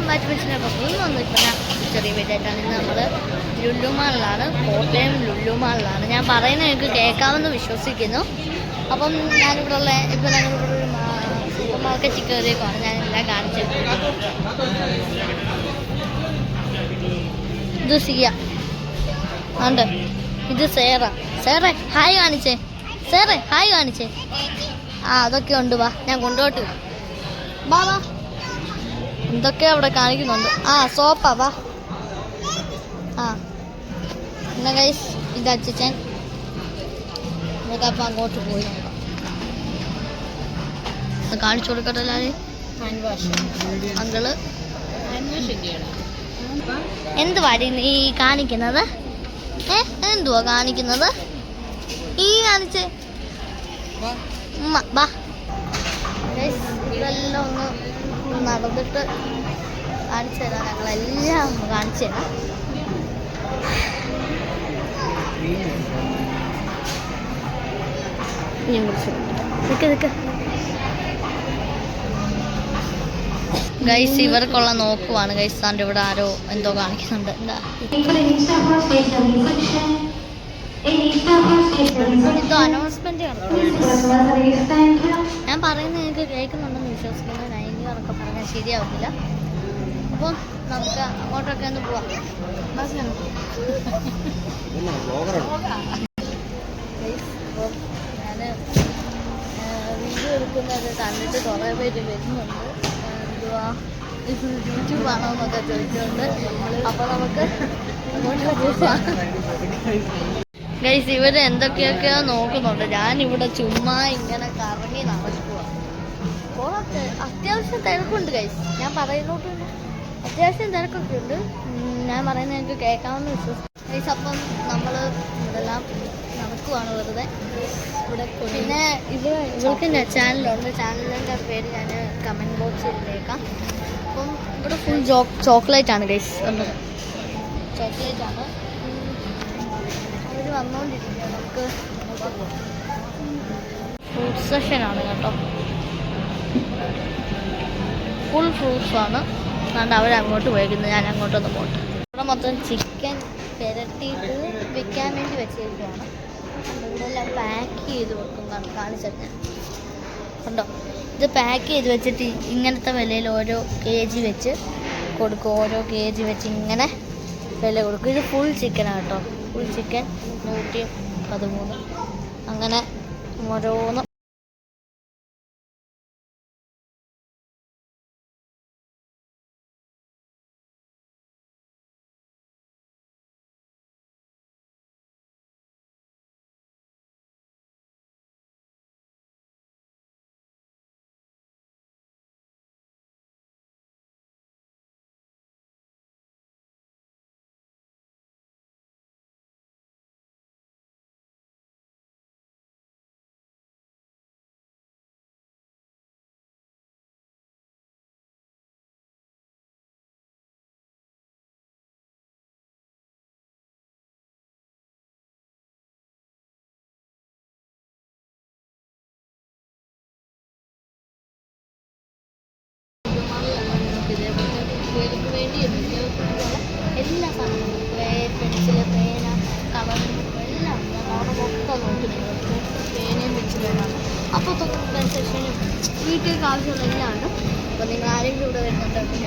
ബാറ്റ്മിൻസിനൊക്കെ ഒന്നും ഇപ്പം ഞാൻ ചെറിയ വീട്ടായിട്ടാണ്. ഇന്ന് നമ്മൾ ലുലു മാളിലാണ്, കോട്ടയം ലുലു മാളിലാണ്. ഞാൻ പറയുന്നത് എനിക്ക് കേൾക്കാമെന്ന് വിശ്വസിക്കുന്നു. അപ്പം ഞാനിവിടെ ഉള്ള ഇപ്പം ഞങ്ങളിവിടെ ഒരു സൂപ്പർ മാർക്കറ്റിൽ കയറിയേക്കാണ്. ഞാൻ എല്ലാം കാണിച്ചത്. ഇത് സിയ ഉണ്ട്, ഇത് സേറേ ഹായ് കാണിച്ചേ, ഹായ് കാണിച്ചേ. അതൊക്കെ ഉണ്ട്, വാ ഞാൻ കൊണ്ടുപോട്ട്. വാ എന്തൊക്കെയാ അവിടെ കാണിക്കുന്നുണ്ട്. സോപ്പാ, വാ. എന്നാ ഗൈസ്, ഇത് അച്ഛൻ. നമുക്കപ്പം അങ്ങോട്ട് പോയി നോക്കാം. കാണിച്ചു കൊടുക്കട്ടെ എല്ലാവരും. അങ്കിള് എന്തുവാടി നീ കാണിക്കുന്നത്? എന്തുവാ കാണിക്കുന്നത്? ഈ കാണിച്ചേ ബാ. ഇതെല്ലാം ഒന്ന് നടന്നിട്ട് കാണിച്ചു തരാം. ഞങ്ങളെല്ലാം ഒന്ന് കാണിച്ചു തരാം. നിക്ക് ഗൈസ്, ഇവർക്കുള്ള നോക്കുവാണ് ഗൈസ്. ആണ്ട് ഇവിടെ ആരോ എന്തോ കാണിക്കുന്നുണ്ട്. എന്താ എന്തോ അനൗൺസ്മെന്റ്. ഞാൻ പറയുന്നത് നിങ്ങൾക്ക് കേൾക്കുന്നുണ്ടെന്ന് വിശ്വസിക്കുന്നു. 90 എന്നൊക്കെ പറഞ്ഞാൽ ശരിയാവുന്നില്ല. അപ്പോൾ നമുക്ക് അങ്ങോട്ടൊക്കെ ഒന്ന് പോവാം. ഞാൻ വീഡിയോ എടുക്കുന്നത് കണ്ടിട്ട് കുറേ പേര് വരുന്നുണ്ട്. എന്തുവാ യൂട്യൂബ് ആണോ എന്നൊക്കെ ചോദിക്കുന്നുണ്ട്. അപ്പോൾ നമുക്ക് ഗൈസ്, ഇവർ എന്തൊക്കെയൊക്കെയോ നോക്കുന്നുണ്ട്. ഞാനിവിടെ ചുമ്മാ ഇങ്ങനെ കറങ്ങി നടക്കുക. അപ്പോൾ അത്യാവശ്യം തിരക്കുണ്ട് ഗൈസ്. ഞാൻ പറയുന്നോട്ട് അത്യാവശ്യം തിരക്കൊക്കെ ഉണ്ട്. ഞാൻ പറയുന്നത് എനിക്ക് കേൾക്കാമെന്ന് വിശ്വസിക്കും ഗൈസ്. അപ്പം നമ്മൾ ഇതെല്ലാം നടക്കുവാണ് വെറുതെ ഇവിടെ. പിന്നെ ഇവർക്ക് ചാനലുണ്ട്. ചാനലിൻ്റെ പേര് ഞാൻ കമൻറ്റ് ബോക്സിൽ ഇട്ടേക്കാം. അപ്പം ഇവിടെ ഫുൾ ചോക്ലേറ്റ് ആണ് ഗൈസ്. ചോക്ലേറ്റ് ആണ്. അവർ വന്നുകൊണ്ടിരിക്കുക. നമുക്ക് ഫ്രൂട്ട് സെഷനാണ് കേട്ടോ. ഫുൾ ഫ്രൂട്ട്സാണ്. അതുകൊണ്ട് അവരങ്ങോട്ട് പോയിരിക്കുന്നത്. ഞാൻ അങ്ങോട്ടൊന്ന് പോട്ടെ. ഇവിടെ മൊത്തം ചിക്കൻ പെരട്ടിയിട്ട് വിൽക്കാൻ വേണ്ടി വെച്ചിരിക്കുകയാണ്. ഇവിടെ എല്ലാം പാക്ക് ചെയ്ത് വെക്കും. കാണിച്ചത് ഉണ്ടോ? ഇത് പാക്ക് ചെയ്ത് വെച്ചിട്ട് ഇങ്ങനത്തെ വിലയിൽ ഓരോ KG വെച്ച് കൊടുക്കും. ഓരോ KG വെച്ച് ഇങ്ങനെ വില കൊടുക്കും. ഇത് ഫുൾ ചിക്കനാണ് കേട്ടോ. ഫുൾ ചിക്കൻ 113 അങ്ങനെ ഓരോന്ന്. കുട്ടികൾക്ക് വേണ്ടി എല്ലാ സാധനങ്ങളും, പെൻസിൽ, പേന, കളർ എല്ലാം ഞാൻ അവിടെ മൊത്തം നോക്കി. പേനയും പെൻസിലുമാണ്. അപ്പോൾ സെക്ഷനും വീട്ടിലേക്ക് ആവശ്യമുള്ള എല്ലാം ഉണ്ട്. അപ്പോൾ നിങ്ങൾ ആരെങ്കിലും ഇവിടെ വരുന്നുണ്ടെങ്കിൽ